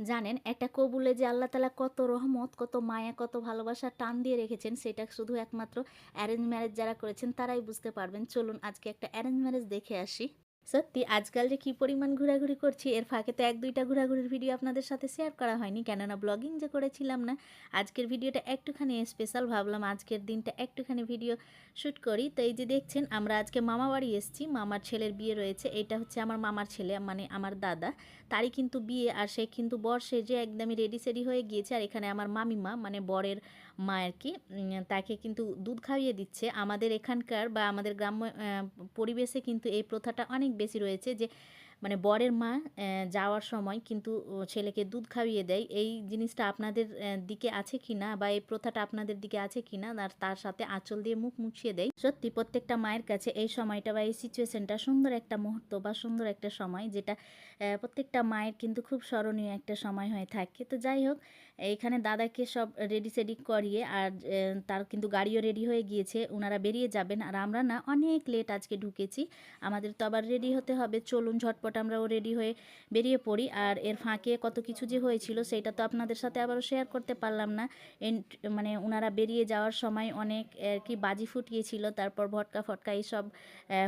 জানেন একটা কবুলে যে আল্লাহ তাআলা কত রহমত, কত মায়া, কত ভালোবাসা টান দিয়ে রেখেছেন সেটা শুধু একমাত্র অ্যারেঞ্জ ম্যারেজ যারা করেছেন তারাই বুঝতে পারবেন। চলুন আজকে একটা অ্যারেঞ্জ ম্যারেজ দেখে আসি। সত্যি আজকাল যে কি পরিমাণ ঘোরাঘুরি করছি, এর ফাঁকে তো ১-২টা ঘোরাঘুরির ভিডিও আপনাদের সাথে শেয়ার করা হয়নি, কেননা ব্লগিং যে করেছিলাম না। আজকের ভিডিওটা একটুখানি স্পেশাল, ভাবলাম আজকের দিনটা একটুখানি ভিডিও শ্যুট করি। তো এই যে দেখছেন আমরা আজকে মামা বাড়ি এসেছি, মামার ছেলের বিয়ে রয়েছে। এটা হচ্ছে আমার মামার ছেলে, মানে আমার দাদা, তারই কিন্তু বিয়ে। আর সে কিন্তু বর সেজে একদমই রেডি সেডি হয়ে গিয়েছে। আর এখানে আমার মামিমা মানে বরের মা আর কি, তাকে কিন্তু দুধ খাইয়ে দিচ্ছে। আমাদের এখানকার বা আমাদের গ্রাম্য পরিবেশে কিন্তু এই প্রথাটা অনেক বেশি রয়েছে যে মানে বরের মা যাওয়ার সময় কিন্তু ছেলেকে দুধ খাইয়ে দেয়। এই জিনিসটা আপনাদের দিকে আছে কি না, বা এই প্রথাটা আপনাদের দিকে আছে কি না, আর তার সাথে আঁচল দিয়ে মুখ মুছিয়ে দেয়। সত্যি প্রত্যেকটা মায়ের কাছে এই সময়টা বা এই সিচুয়েশনটা সুন্দর একটা মুহূর্ত বা সুন্দর একটা সময়, যেটা প্রত্যেকটা মায়ের কিন্তু খুব স্মরণীয় একটা সময় হয়ে থাকে। তো যাই হোক, এইখানে দাদাকে সব রেডি সেডি করিয়ে, আর তার কিন্তু গাড়িও রেডি হয়ে গিয়েছে, ওনারা বেরিয়ে যাবেন। আর আমরা না অনেক লেট আজকে ঢুকেছি, আমাদের তো আবার রেডি হতে হবে। চলুন ঝটপট আমরাও রেডি হয়ে বেরিয়ে পড়ি। আর এর ফাঁকে কত কিছু যে হয়েছিল সেটা তো আপনাদের সাথে আবারও শেয়ার করতে পারলাম না। মানে ওনারা বেরিয়ে যাওয়ার সময় অনেক আর কি বাজি ফুটিয়েছিল, তারপর ভটকা ফটকা এইসব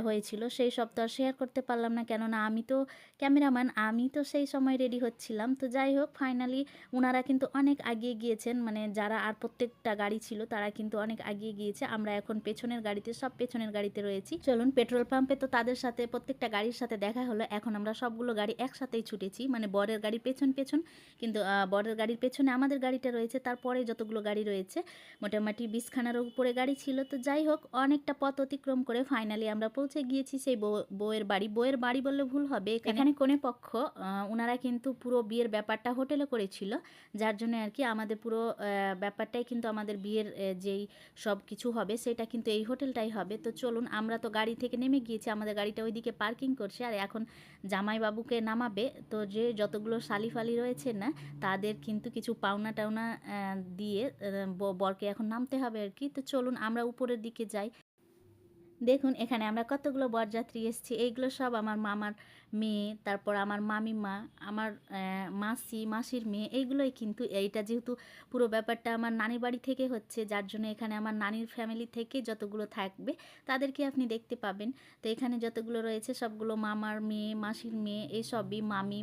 হয়েছিল, সেই সব তো আর শেয়ার করতে পারলাম না, কেননা আমি তো ক্যামেরাম্যান, আমি তো সেই সময় রেডি হচ্ছিলাম। তো যাই হোক, ফাইনালি ওনারা কিন্তু অনেক আগিয়ে গিয়েছেন, মানে যারা আর প্রত্যেকটা গাড়ি ছিল তারা কিন্তু অনেক আগিয়ে গিয়েছে। আমরা এখন পেছনের গাড়িতে, সব পেছনের গাড়িতে রয়েছি। চলুন, পেট্রোল পাম্পে তো তাদের সাথে প্রত্যেকটা গাড়ির সাথে দেখা হলো। এখন আমরা সবগুলো গাড়ি একসাথেই ছুটেছি, মানে বরের গাড়ির পেছন পেছন, কিন্তু বরের গাড়ির পেছনে আমাদের গাড়িটা রয়েছে, তারপরে যতগুলো গাড়ি রয়েছে মোটামুটি 20খানার উপরে গাড়ি ছিল। তো যাই হোক, অনেকটা পথ অতিক্রম করে ফাইনালি আমরা পৌঁছে গিয়েছি সেই বউয়ের বাড়ি। বউয়ের বাড়ি বললে ভুল হবে, এখানে কনে পক্ষ ওনারা কিন্তু পুরো বিয়ের ব্যাপারটা হোটেলে করেছিল, যার জন্য আর কি আমাদের পুরো ব্যাপারটাই কিন্তু আমাদের বিয়ের যেই সব কিছু হবে সেটা কিন্তু এই হোটেলটাই হবে। তো চলুন, আমরা তো গাড়ি থেকে নেমে গিয়েছি, আমাদের গাড়িটা ওইদিকে পার্কিং করছে, আর এখন জামাইবাবুকে নামাবে। তো যে যতগুলো শালি ফালি রয়েছে না, তাদের কিন্তু কিছু পাওনা টাওনা দিয়ে বরকে এখন নামতে হবে আর কি। তো চলুন আমরা উপরের দিকে যাই। দেখুন এখানে আমরা কতগুলো বরযাত্রী এসেছি, এইগুলো সব আমার মামার মেয়ে, তারপর আমার মামিমা, আমার মাসি, মাসির মেয়ে, এইগুলোই কিন্তু। এইটা যেহেতু পুরো ব্যাপারটা আমার নানির বাড়ি থেকে হচ্ছে, যার জন্য এখানে আমার নানির ফ্যামিলি থেকে যতগুলো থাকবে তাদেরকে আপনি দেখতে পাবেন। তো এখানে যতগুলো রয়েছে সবগুলো মামার মেয়ে, মাসির মেয়ে, এইসবই মামি,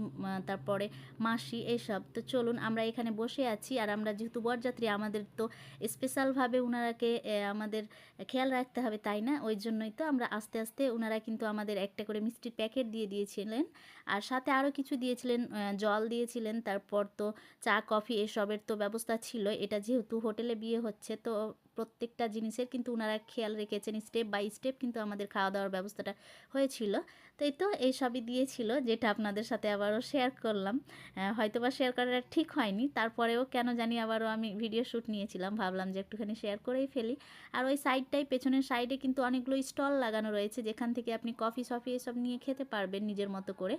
তারপরে মাসি, এইসব। তো চলুন আমরা এখানে বসে আছি, আর আমরা যেহেতু বরযাত্রী আমাদের তো স্পেশালভাবে ওনারাকে আমাদের খেয়াল রাখতে হবে, তাই না? ওই জন্যই তো আমরা আস্তে আস্তে, ওনারা কিন্তু আমাদের একটা করে মিষ্টির প্যাকেট দিয়ে দিয়েছিলেন, আর সাথে আরও কিছু দিয়েছিলেন, জল দিয়েছিলেন, তারপর তো চা কফি এসবের তো ব্যবস্থা ছিল। এটা যেহেতু হোটেলে বিয়ে হচ্ছে, তো প্রত্যেকটা জিনিসের কিন্তু ওনারা খেয়াল রেখেছেন, স্টেপ বাই স্টেপ কিন্তু আমাদের খাওয়া দাওয়ার ব্যবস্থাটা হয়েছিল। তো এই তো এইসবই দিয়েছিল, যেটা আপনাদের সাথে আবারও শেয়ার করলাম। হয়তো বা শেয়ার করাটা ঠিক হয়নি, তারপরেও কেন জানি আবারও আমি ভিডিও শ্যুট নিয়েছিলাম, ভাবলাম যে একটুখানি শেয়ার করেই ফেলি। আর ওই সাইডটাই, পেছনের সাইডে কিন্তু অনেকগুলো স্টল লাগানো রয়েছে, যেখান থেকে আপনি কফি সফি এসব নিয়ে খেতে পারবেন নিজের মতো করে।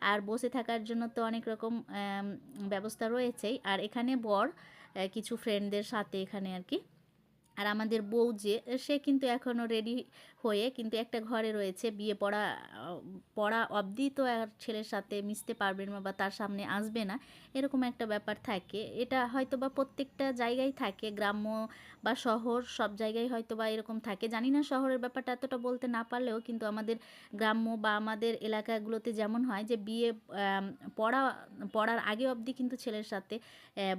আর বসে থাকার জন্য তো অনেক রকম ব্যবস্থা রয়েছেই। আর এখানে বর কিছু ফ্রেন্ডদের সাথে এখানে আর কি। আর আমাদের বউ যে, সে কিন্তু এখনও রেডি হয়ে কিন্তু একটা ঘরে রয়েছে, বিয়ে পড়া অবধি তো আর ছেলের সাথে মিশতে পারবেন না বা তার সামনে আসবে না, এরকম একটা ব্যাপার থাকে। এটা হয়তো বা প্রত্যেকটা জায়গায় থাকে, গ্রাম্য বা শহর সব জায়গায় হয়তো বা এরকম থাকে, জানি না শহরের ব্যাপারটা এতটা বলতে না পারলেও, কিন্তু আমাদের গ্রাম্য বা আমাদের এলাকাগুলোতে যেমন হয় যে বিয়ে পড়ার আগে অবধি কিন্তু ছেলের সাথে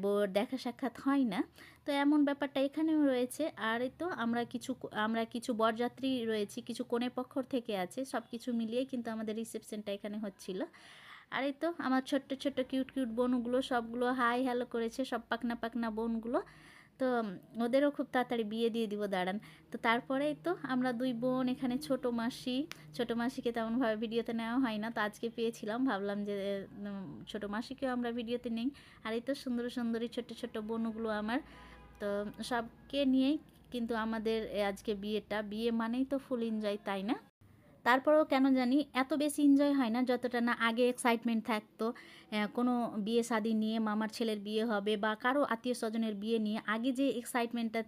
বউয়ের দেখা সাক্ষাৎ হয় না। তো এমন ব্যাপারটা এখানেও রয়েছে। আর এই তো আমরা কিছু বরযাত্রী রয়েছি, কিছু কনে পক্ষ থেকে আছে, সব কিছু মিলিয়ে কিন্তু আমাদের রিসেপশনটা এখানে হচ্ছিল। আর এই তো আমার ছোট্ট ছোট্ট কিউট কিউট বোনগুলো সবগুলো হাই হ্যালো করেছে, সব পাকনা পাকনা বোনগুলো। তো ওদেরও খুব তাড়াতাড়ি বিয়ে দিয়ে দিব, দাঁড়ান। তো তারপরেই তো আমরা দুই বোন, এখানে ছোটো মাসিকে তেমনভাবে ভিডিওতে নেওয়া হয় না, তো আজকে পেয়েছিলাম, ভাবলাম যে ছোটো মাসিকেও আমরা ভিডিওতে নেই। আর এই তো সুন্দরী সুন্দরী ছোট্ট ছোট্ট বোনগুলো আমার। তো সবকে নিয়েই কিন্তু আমাদের আজকে বিয়েটা, বিয়ে মানেই তো ফুল এনজয়, তাই না? তারপরেও কেন জানি এত বেশি এনজয় হয় না যতটা না আগে এক্সাইটমেন্ট থাকতো। কোনো বিয়ে শাদী নিয়ে, মামার ছেলের বিয়ে হবে বা কারো আত্মীয়স্বজনের বিয়ে নিয়ে আগে যে এক্সাইটমেন্টটা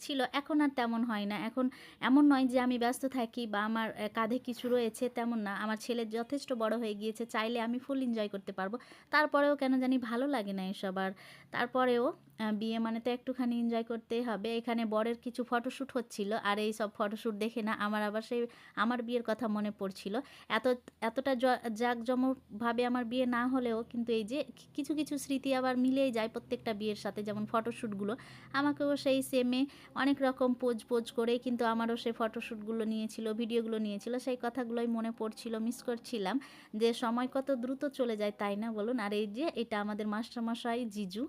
ছিল, এখন আর তেমন হয় না। এখন এমন নয় যে আমি ব্যস্ত থাকি বা আমার কাঁধে কিছু রয়েছে, তেমন না। আমার ছেলে যথেষ্ট বড় হয়ে গিয়েছে, চাইলে আমি ফুল এনজয় করতে পারবো। তারপরেও কেন জানি ভালো লাগে না এসব আর। তারপরেও বিয়ে মানে তো একটুখানি এনজয় করতেই হবে। এখানে বরের কিছু ফটোশ্যুট হচ্ছিল, আর এই সব ফটোশ্যুট দেখে না আমার আবার সেই আমার বিয়ের কথা মনে পড়ছিল। এত এতটা জাঁকজমকভাবে আমার বিয়ে না হলেও কিন্তু এই যে কিছু কিছু স্মৃতি আবার মিলেই যায় প্রত্যেকটা বিয়ের সাথে। যেমন ফটোশ্যুটগুলো আমাকেও সেই সেমে অনেক রকম পোজ করে কিন্তু আমারও সেই ফটোশ্যুটগুলো নিয়েছিল, ভিডিওগুলো নিয়েছিল। সেই কথাগুলোই মনে পড়ছিল, মিস করছিলাম যে সময় কত দ্রুত চলে যায়, তাই না বলুন? আর এই যে এটা আমাদের মাস্টারমশাই জিজু,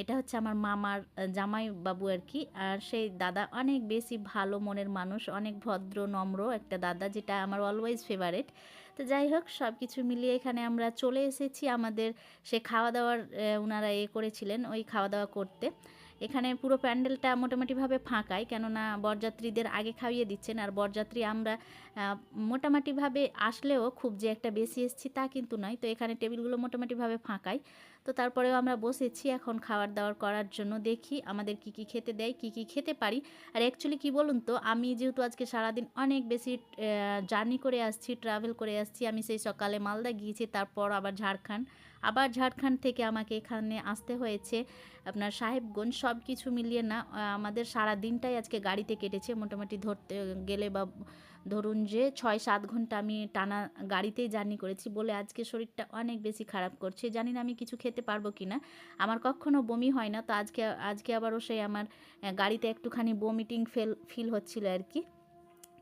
এটা হচ্ছে আমার মামার জামাই বাবু আর কি। আর সেই দাদা অনেক বেশি ভালো মনের মানুষ, অনেক ভদ্র নম্র একটা দাদা, যেটা আমার অলওয়েজ ফেভারেট। তো যাই হোক, সব কিছু মিলিয়ে এখানে আমরা চলে এসেছি আমাদের সে খাওয়া দাওয়ার ওনারা করেছিলেন, ওই খাওয়া দাওয়া করতে। এখানে পুরো প্যান্ডেলটা মোটামুটিভাবে ফাঁকাই, কেননা বরযাত্রীদের আগে খাইয়ে দিচ্ছেন। আর বরযাত্রী আমরা মোটামুটিভাবে আসলেও খুব যে একটা বেশি এসেছি তা কিন্তু নয়। তো এখানে টেবিলগুলো মোটামুটিভাবে ফাঁকাই। তো তারপরেও আমরা বসেছি এখন খাবার দাবার করার জন্য। দেখি আমাদের কি কি খেতে দেয়, কি কি খেতে পারি। আর অ্যাকচুয়ালি কি বলুন তো, আমি যেহেতু আজকে সারাদিন অনেক বেশি জার্নি করে আসছি, ট্রাভেল করে আসছি। আমি সেই সকালে মালদা গিয়েছি, তারপর আবার ঝাড়খণ্ড থেকে আমাকে এখানে আসতে হয়েছে আপনার সাহেবগঞ্জ। সব কিছু মিলিয়ে না আমাদের সারা দিনটাই আজকে গাড়িতে কেটেছে মোটামুটি, ধরতে গেলে বা ধরুন যে ৬-৭ ঘন্টা আমি টানা গাড়িতেই জার্নি করেছি বলে আজকে শরীরটা অনেক বেশি খারাপ করছে। জানি না আমি কিছু খেতে পারবো কি না। আমার কখনো বমি হয় না, তো আজকে আবারও সেই আমার গাড়িতে একটুখানি বমিটিং ফিল হচ্ছিল আর কি।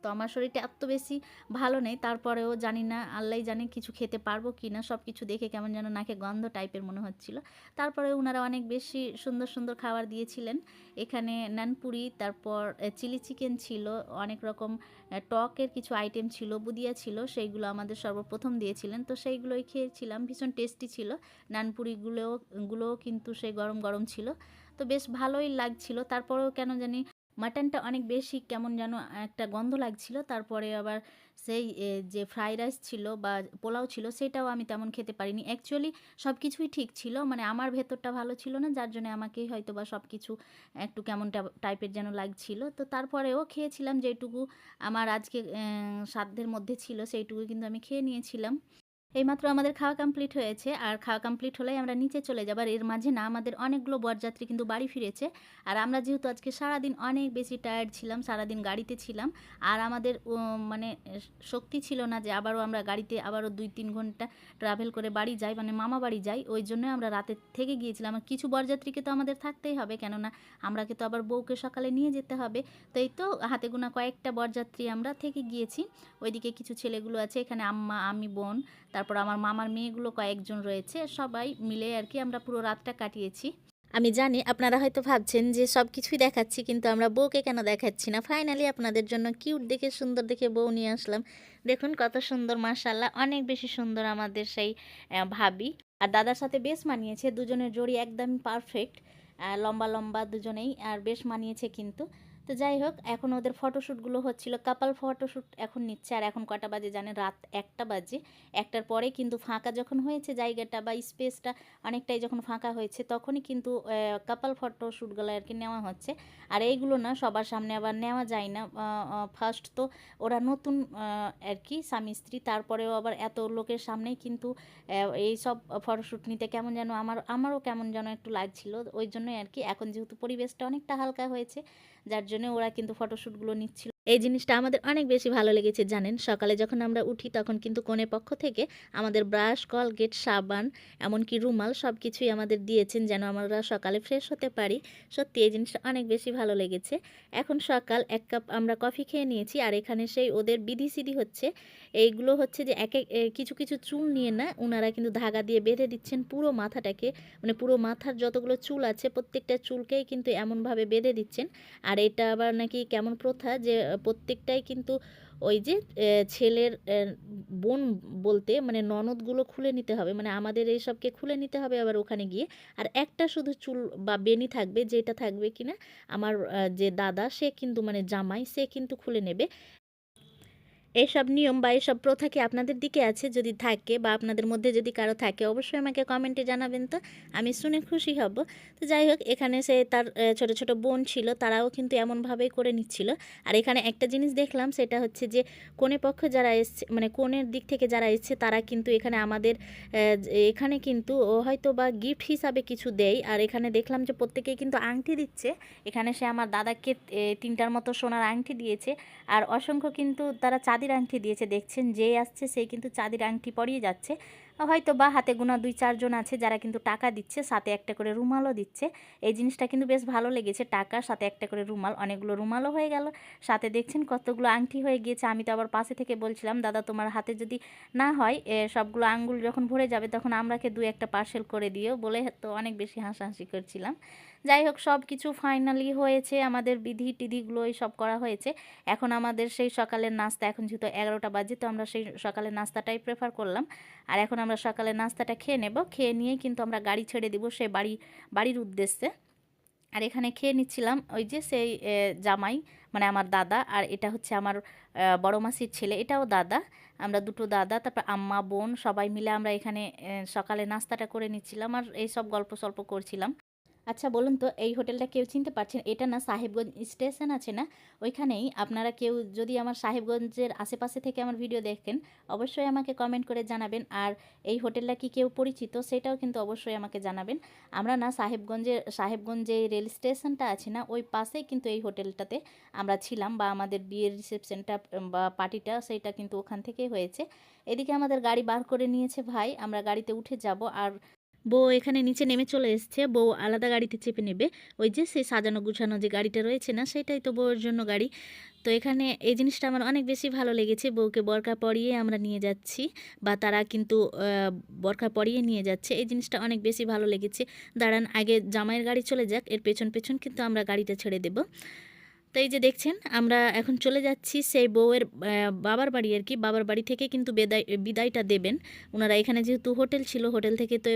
তো আমার শরীরটা এত বেশি ভালো নেই, তারপরেও জানি না, আল্লাহই জানে কিছু খেতে পারবো কি না। সব কিছু দেখে কেমন যেন নাকে গন্ধ টাইপের মনে হচ্ছিল। তারপরে ওনারা অনেক বেশি সুন্দর সুন্দর খাবার দিয়েছিলেন। এখানে নানপুরি, তারপর চিলি চিকেন ছিল, অনেক রকম টকের কিছু আইটেম ছিল, বুদিয়া ছিল, সেইগুলো আমাদের সর্বপ্রথম দিয়েছিলেন। তো সেইগুলোই খেয়েছিলাম, ভীষণ টেস্টি ছিল। নানপুরিগুলোও কিন্তু সেই গরম গরম ছিল, তো বেশ ভালোই লাগছিল। তারপরেও কেন জানি মাটনটা অনেক বেশি কেমন যেন একটা গন্ধ লাগছিল। তারপরে আবার সেই যে ফ্রাইড রাইস ছিল বা পোলাও ছিল, সেটাও আমি তেমন খেতে পারিনি। অ্যাকচুয়ালি সব কিছুই ঠিক ছিল, মানে আমার ভেতরটা ভালো ছিল না, যার জন্য আমাকেই হয়তো বা সব কিছু একটু কেমন টাইপের যেন লাগছিল। তো তারপরেও খেয়েছিলাম যেটুকু আমার আজকে সাধ্যের মধ্যে ছিল, সেইটুকু কিন্তু আমি খেয়ে নিয়েছিলাম। এইমাত্র আমাদের খাওয়া কমপ্লিট হয়েছে, আর খাওয়া কমপ্লিট হলেই আমরা নিচে চলে যাব। আর এর মাঝে না আমাদের অনেকগুলো বরযাত্রী কিন্তু বাড়ি ফিরেছে। আর আমরা যেহেতু আজকে সারাদিন অনেক বেশি টায়ার্ড ছিলাম, সারাদিন গাড়িতে ছিলাম, আর আমাদের মানে শক্তি ছিল না যে আমরা গাড়িতে আবারও 2-3 ঘন্টা ট্রাভেল করে বাড়ি যাই, মানে মামা বাড়ি যাই। ওই জন্য আমরা রাতে থেকে গিয়েছিলাম। আর কিছু বরযাত্রীকে তো আমাদের থাকতেই হবে, কেননা আমরাকে তো আবার বউকে সকালে নিয়ে যেতে হবে। তো এই তো হাতে গোনা কয়েকটা বরযাত্রী আমরা থেকে গিয়েছি। ওইদিকে কিছু ছেলেগুলো আছে, এখানে আম্মা, আমি, বোন, তারপর আমার মামার মেয়েগুলো কয়েকজন রয়েছে, সবাই মিলে আর কি আমরা পুরো রাতটা কাটিয়েছি। আমি জানি আপনারা হয়তো ভাবছেন যে সব কিছুই দেখাচ্ছি, কিন্তু আমরা বউকে কেন দেখাচ্ছি না। ফাইনালি আপনাদের জন্য কিউট দেখে, সুন্দর দেখে বউ নিয়ে আসলাম। দেখুন কত সুন্দর, মাশাআল্লাহ, অনেক বেশি সুন্দর আমাদের সেই ভাবি। আর দাদার সাথে বেশ মানিয়েছে, দুজনের জোড়ি একদমই পারফেক্ট, লম্বা লম্বা দুজনেই, আর বেশ মানিয়েছে কিন্তু। তো যাই হোক, এখন ওদের ফটোশ্যুটগুলো হচ্ছিল, কাপাল ফটোশ্যুট এখন নিচ্ছে। আর এখন কটা বাজে জানেন? রাত 1টা বাজে। 1টার পরে কিন্তু ফাঁকা যখন হয়েছে জায়গাটা বা স্পেসটা অনেকটাই যখন ফাঁকা হয়েছে, তখনই কিন্তু কাপাল ফটোশ্যুটগুলো আর কি নেওয়া হচ্ছে। আর এইগুলো না সবার সামনে আবার নেওয়া যায় না। ফার্স্ট তো ওরা নতুন আর কি স্বামী স্ত্রী, তারপরেও আবার এত লোকের সামনেই কিন্তু এই সব ফটোশ্যুট নিতে কেমন যেন আমারও কেমন যেন একটু লাগছিল। ওই জন্যই আর কি, এখন যেহেতু পরিবেশটা অনেকটা হালকা হয়েছে, যার জন্য ওরা কিন্তু ফটোশ্যুটগুলো নিচ্ছিল। এই জিনিসটা আমাদের অনেক বেশি ভালো লেগেছে জানেন। সকালে যখন আমরা উঠি তখন কিন্তু কনে পক্ষ থেকে আমাদের ব্রাশ, কলগেট, সাবান, এমনকি রুমাল সব কিছুই আমাদের দিয়েছেন যেন আমরা সকালে ফ্রেশ হতে পারি। সত্যি এই জিনিসটা অনেক বেশি ভালো লেগেছে। এখন সকাল 1 কাপ আমরা কফি খেয়ে নিয়েছি, আর এখানে সেই ওদের বিধি হচ্ছে। এইগুলো হচ্ছে যে কিছু কিছু চুল নিয়ে না ওনারা কিন্তু ধাগা দিয়ে বেঁধে দিচ্ছেন পুরো মাথাটাকে, মানে পুরো মাথার যতগুলো চুল আছে প্রত্যেকটা চুলকেই কিন্তু এমনভাবে বেঁধে দিচ্ছেন। আর এটা আবার নাকি কেমন প্রথা যে প্রত্যেকটাই কিন্তু ওই যে ছেলের বোন বলতে মানে ননদগুলো খুলে নিতে হবে, মানে আমাদের এইসবকে খুলে নিতে হবে আবার ওখানে গিয়ে। আর একটা শুধু চুল বা বেনি থাকবে, যেটা থাকবে কিনা আমার যে দাদা, সে কিন্তু মানে জামাই, সে কিন্তু খুলে নেবে। এসব নিয়ম বা এসব প্রথা কি আপনাদের দিকে আছে? যদি থাকে বা আপনাদের মধ্যে যদি কারো থাকে অবশ্যই আমাকে কমেন্টে জানাবেন তো, আমি শুনে খুশি হব। তো যাই হোক এখানে সে তার ছোট, ছোট বোন ছিল তারাও কিন্তু এমনভাবেই করে নিচ্ছিল। আর এখানে একটা জিনিস দেখলাম সেটা হচ্ছে যে কনে পক্ষ যারা এসছে মানে কনের দিক থেকে যারা এসছে তারা কিন্তু এখানে আমাদের এখানে কিন্তু হয়তো বা গিফট হিসাবে কিছু দেয়। আর এখানে দেখলাম যে প্রত্যেকেই কিন্তু আংটি দিচ্ছে। এখানে সে আমার দাদাকে 3টার মতো সোনার আংটি দিয়েছে। আর অসংখ্য কিন্তু তারা চাঁদির আংটি দিয়েছে, দেখছেন যে আসছে সেই কিন্তু চাঁদির আংটি পরিয়ে যাচ্ছে। হয়তো বা হাতে গোনা 2-4 জন আছে যারা কিন্তু টাকা দিচ্ছে, সাথে একটা করে রুমালও দিচ্ছে। এই জিনিসটা কিন্তু বেশ ভালো লেগেছে, টাকার সাথে একটা করে রুমাল, অনেকগুলো রুমালও হয়ে গেল, সাথে দেখছেন কতগুলো আংটি হয়ে গিয়েছে। আমি তো আবার পাশে থেকে বলছিলাম দাদা তোমার হাতে যদি না হয় সবগুলো আঙ্গুল যখন ভরে যাবে তখন আমরাকে 2-1টা পার্সেল করে দিও বলে তো অনেক বেশি হাসাহাসি করছিলাম। যাই হোক সব কিছু ফাইনালি হয়েছে, আমাদের বিধি টিধিগুলো সব করা হয়েছে। এখন আমাদের সেই সকালের নাস্তা, এখন যেহেতু 11টা বাজে তো আমরা সেই সকালের নাস্তাটাই প্রেফার করলাম। আর এখন আমরা সকালের নাস্তাটা খেয়ে নেব, খেয়ে নিয়েই কিন্তু আমরা গাড়ি ছেড়ে দিব সে বাড়ির উদ্দেশ্যে। আর এখানে খেয়ে নিচ্ছিলাম ওই যে সেই জামাই মানে আমার দাদা, আর এটা হচ্ছে আমার বড় মাসির ছেলে, এটাও দাদা। আমরা দুটো দাদা তারপর আম্মা বোন সবাই মিলে আমরা এখানে সকালে নাস্তাটা করে নিচ্ছিলাম আর এই সব গল্প সল্প করছিলাম। আচ্ছা বলুন তো এই হোটেলটা কেউ চিনতে পারছেন? এটা না সাহেবগঞ্জ স্টেশন আছে না, ওইখানেই। আপনারা কেউ যদি আমার সাহেবগঞ্জের আশেপাশে থেকে আমার ভিডিও দেখেন অবশ্যই আমাকে কমেন্ট করে জানাবেন। আর এই হোটেলটা কি কেউ পরিচিত সেটাও কিন্তু অবশ্যই আমাকে জানাবেন। আমরা না সাহেবগঞ্জে রেল স্টেশনটা আছে না, ওই পাশেই কিন্তু এই হোটেলটাতে আমরা ছিলাম, বা আমাদের বিয়ের রিসেপশনটা বা পার্টিটা সেইটা কিন্তু ওখান থেকেই হয়েছে। এদিকে আমাদের গাড়ি বার করে নিয়েছে ভাই, আমরা গাড়িতে উঠে যাব। আর বউ এখানে নিচে নেমে চলে এসছে, বউ আলাদা গাড়িতে চেপে নেবে। ওই যে সেই সাজানো গুছানো যে গাড়িটা রয়েছে না, সেটাই তো বউয়ের জন্য গাড়ি। তো এখানে এই জিনিসটা আমার অনেক বেশি ভালো লেগেছে, বউকে বরকা পরিয়ে আমরা নিয়ে যাচ্ছি, বা তারা কিন্তু বরকা পরিয়ে নিয়ে যাচ্ছে, এই জিনিসটা অনেক বেশি ভালো লেগেছে। দাঁড়ান আগে জামাইয়ের গাড়ি চলে যাক, এর পেছন পেছন কিন্তু আমরা গাড়িটা ছেড়ে দেব। তো এই যে দেখছেন আমরা এখন চলে যাচ্ছি সেই বউয়ের বাবার বাড়ি আর কি, বাবার বাড়ি থেকে কিন্তু বিদায়টা দেবেন ওনারা। এখানে যেহেতু হোটেল ছিল, হোটেল থেকে তো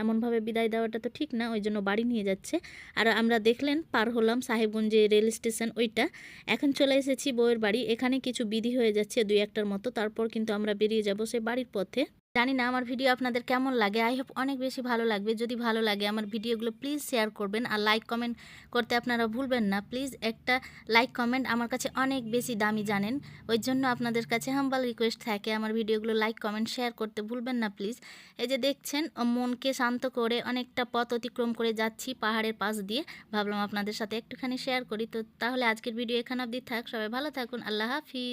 এমনভাবে বিদায় দেওয়াটা তো ঠিক না, ওই জন্য বাড়ি নিয়ে যাচ্ছে। আর আমরা দেখলেন পার হলাম সাহেবগঞ্জে রেল স্টেশন ওইটা, এখন চলে এসেছি বউয়ের বাড়ি। এখানে কিছু বিধি হয়ে যাচ্ছে 2-1টার মতো, তারপর কিন্তু আমরা বেরিয়ে যাব সেই বাড়ির পথে। জানি না আমার ভিডিও আপনাদের কেমন লাগে, আই হোপ অনেক বেশি ভালো লাগবে। যদি ভালো লাগে আমার ভিডিওগুলো প্লিজ শেয়ার করবেন, আর লাইক কমেন্ট করতে আপনারা ভুলবেন না। প্লিজ একটা লাইক কমেন্ট আমার কাছে অনেক বেশি দামি জানেন, ওই জন্য আপনাদের কাছে হাম্বল রিকোয়েস্ট থাকে আমার ভিডিওগুলো লাইক কমেন্ট শেয়ার করতে ভুলবেন না প্লিজ। এই যে দেখছেন মনকে শান্ত করে অনেকটা পথ অতিক্রম করে যাচ্ছি পাহাড়ের পাশ দিয়ে, ভাবলাম আপনাদের সাথে একটুখানি শেয়ার করি। তো তাহলে আজকের ভিডিও এখানে অবধি থাক, সবাই ভালো থাকুন, আল্লাহ হাফিজ।